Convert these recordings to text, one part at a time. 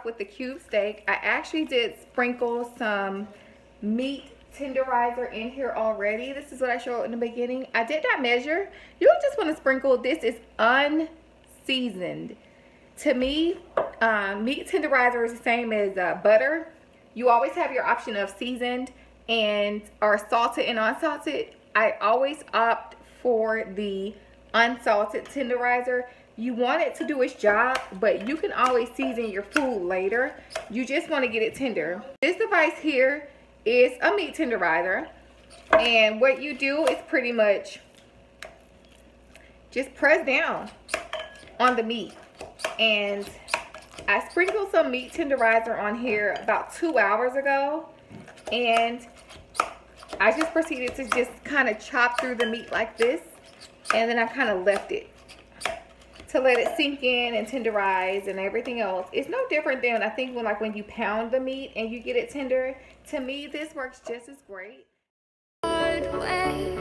off with the cube steak. I actually did sprinkle some meat tenderizer in here already. This is what I showed in the beginning. I did not measure. You just want to sprinkle. This is unseasoned. To me, meat tenderizer is the same as butter. You always have your option of seasoned and or salted and unsalted. I always opt for the unsalted tenderizer. You want it to do its job, but you can always season your food later. You just want to get it tender. This device here is a meat tenderizer, and what you do is pretty much just press down on the meat. And I sprinkled some meat tenderizer on here about 2 hours ago, and I just proceeded to just kind of chop through the meat like this, and then I kind of left it to let it sink in and tenderize and everything else. It's no different than I think when you pound the meat and you get it tender. To me, this works just as great. Hard way,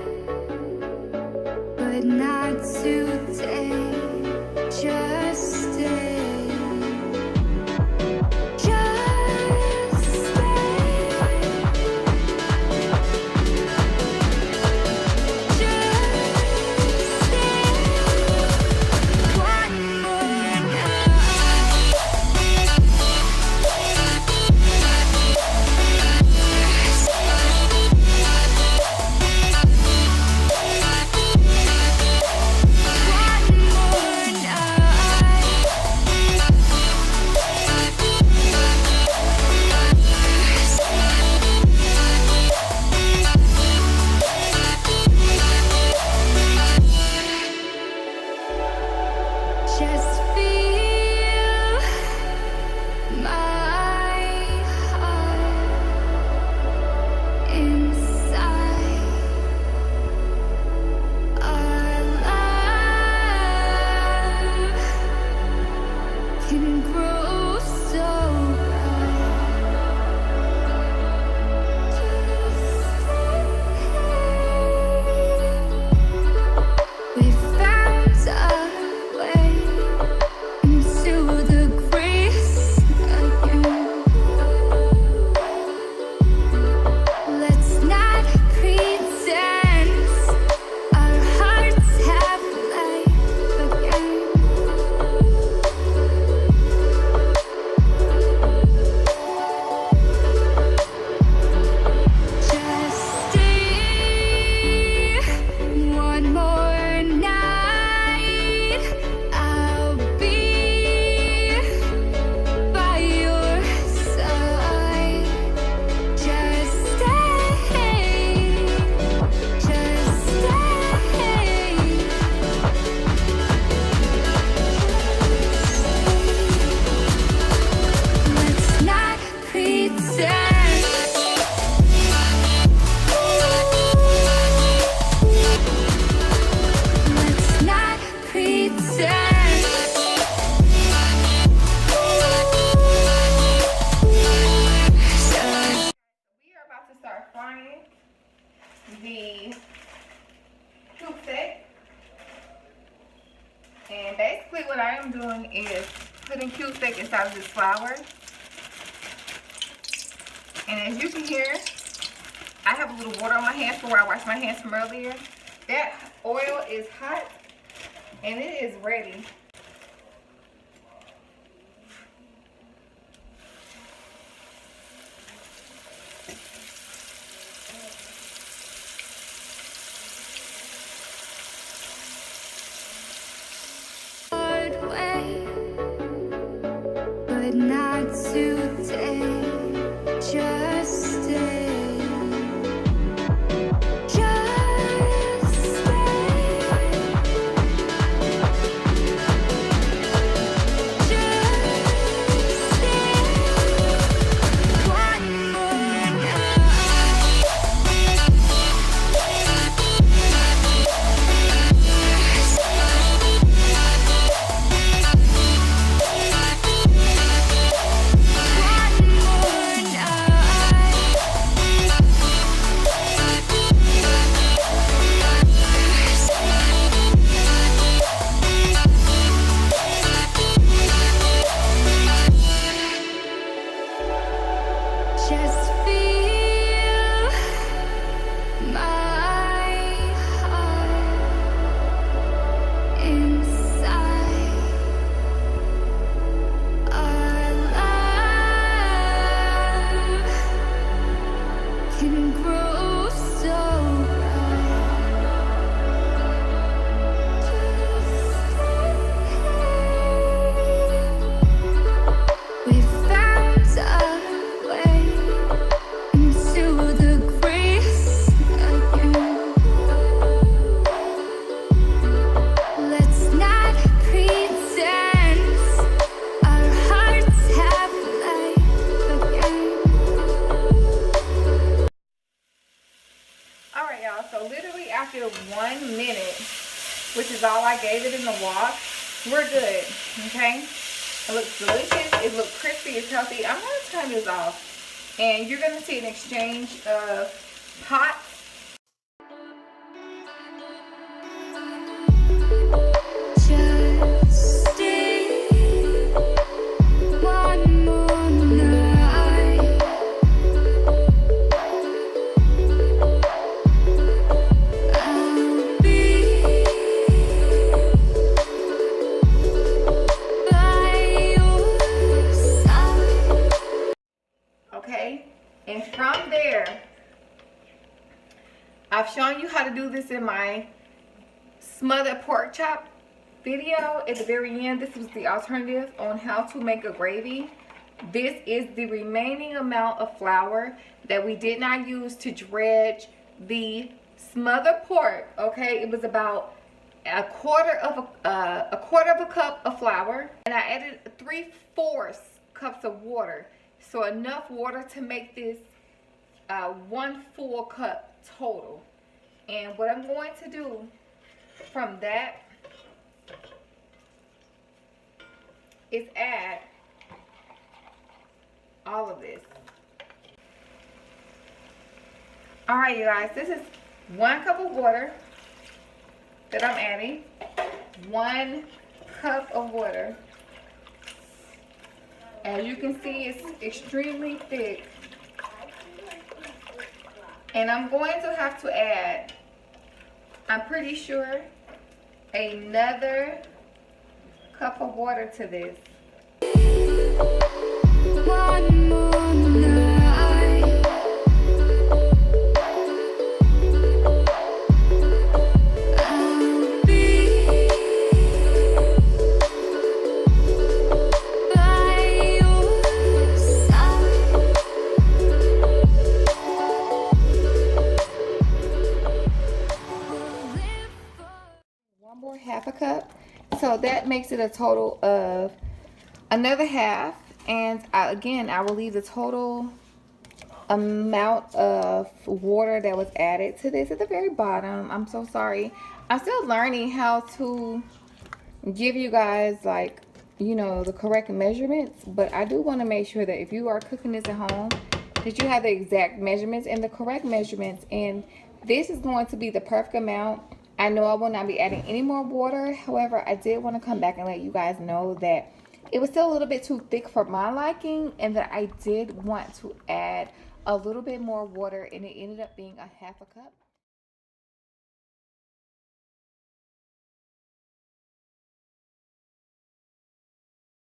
but not today. Just stay. The cube steak, and basically what I am doing is putting cube steak inside of this flour. And as you can hear, I have a little water on my hands from where I washed my hands from earlier. That oil is hot and it is ready. But not today. Just stay. Just stay. Just stay. One more night. One more night. is all I gave it in the wash, we're good, okay? It looks delicious. It looks crispy. It's healthy. I'm going to turn this off. And you're going to see an exchange of pots. Just stay one more night. I'll be by your side. Okay? And from there, I've shown you how to do this in my smothered pork chop video. At the very end, this was the alternative on how to make a gravy. This is the remaining amount of flour that we did not use to dredge the smothered pork. Okay, it was about a quarter of a cup of flour, and I added 3/4 cups of water, so enough water to make this 1 full cup total. And what I'm going to do from that is add all of this. All right, you guys, this is 1 cup of water that I'm adding. 1 cup of water. As you can see, it's extremely thick. And I'm going to have to add, I'm pretty sure, another cup of water to this. One more night. I'll be by your side. One more half a cup. So that makes it a total of another half. And again, I will leave the total amount of water that was added to this at the very bottom. I'm so sorry. I'm still learning how to give you guys, like, you know, the correct measurements. But I do want to make sure that if you are cooking this at home, that you have the exact measurements and the correct measurements. And this is going to be the perfect amount. I know I will not be adding any more water. However, I did want to come back and let you guys know that it was still a little bit too thick for my liking, and that I did want to add a little bit more water, and it ended up being a half a cup.